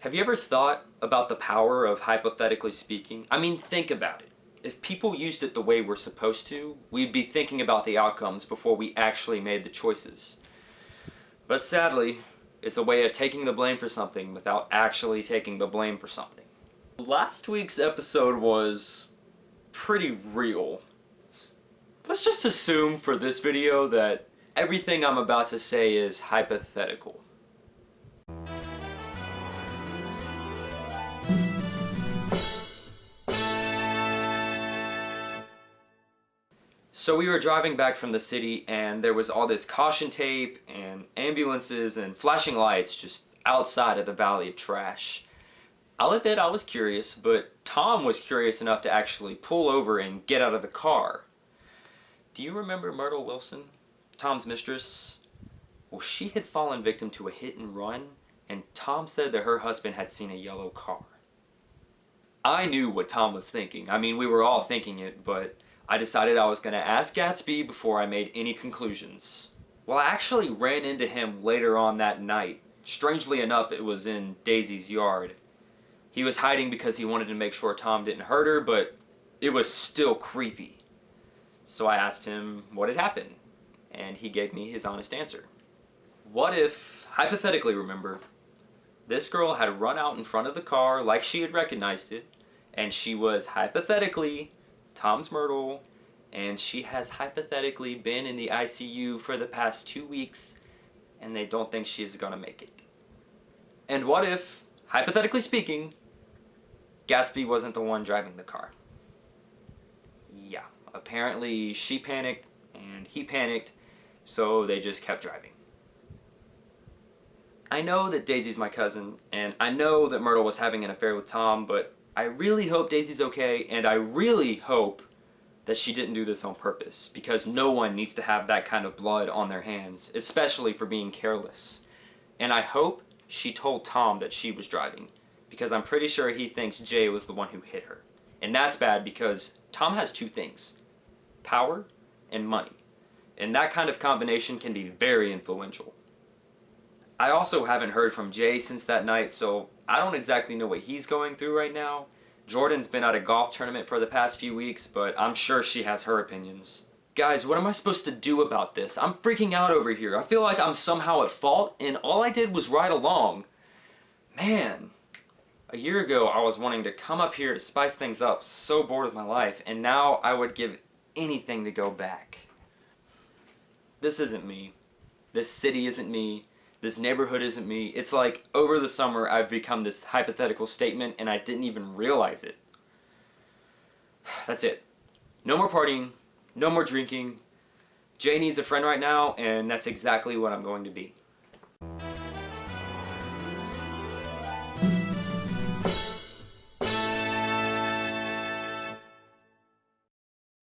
Have you ever thought about the power of hypothetically speaking? I mean, think about it. If people used it the way we're supposed to, we'd be thinking about the outcomes before we actually made the choices. But sadly, it's a way of taking the blame for something without actually taking the blame for something. Last week's episode was pretty real. Let's just assume for this video that everything I'm about to say is hypothetical. So we were driving back from the city and there was all this caution tape and ambulances and flashing lights just outside of the valley of trash. I'll admit I was curious, but Tom was curious enough to actually pull over and get out of the car. Do you remember Myrtle Wilson, Tom's mistress? Well, she had fallen victim to a hit and run, and Tom said that her husband had seen a yellow car. I knew what Tom was thinking. I mean, we were all thinking it, but I decided I was going to ask Gatsby before I made any conclusions. Well, I actually ran into him later on that night. Strangely enough, it was in Daisy's yard. He was hiding because he wanted to make sure Tom didn't hurt her, but it was still creepy. So I asked him what had happened, and he gave me his honest answer. What if, hypothetically remember, this girl had run out in front of the car like she had recognized it, and she was hypothetically Tom's Myrtle, and she has hypothetically been in the ICU for the past 2 weeks, and they don't think she's gonna make it. And what if, hypothetically speaking, Gatsby wasn't the one driving the car? Yeah, apparently she panicked and he panicked, so they just kept driving. I know that Daisy's my cousin, and I know that Myrtle was having an affair with Tom, but I really hope Daisy's okay, and I really hope that she didn't do this on purpose, because no one needs to have that kind of blood on their hands, especially for being careless. And I hope she told Tom that she was driving, because I'm pretty sure he thinks Jay was the one who hit her. And that's bad because Tom has two things: power and money. And that kind of combination can be very influential. I also haven't heard from Jay since that night, so I don't exactly know what he's going through right now. Jordan's been at a golf tournament for the past few weeks, but I'm sure she has her opinions. Guys, what am I supposed to do about this? I'm freaking out over here. I feel like I'm somehow at fault, and all I did was ride along. Man, a year ago I was wanting to come up here to spice things up, so bored with my life, and now I would give anything to go back. This isn't me. This city isn't me. This neighborhood isn't me. It's like over the summer I've become this hypothetical statement and I didn't even realize it. That's it. No more partying. No more drinking. Jay needs a friend right now, and that's exactly what I'm going to be.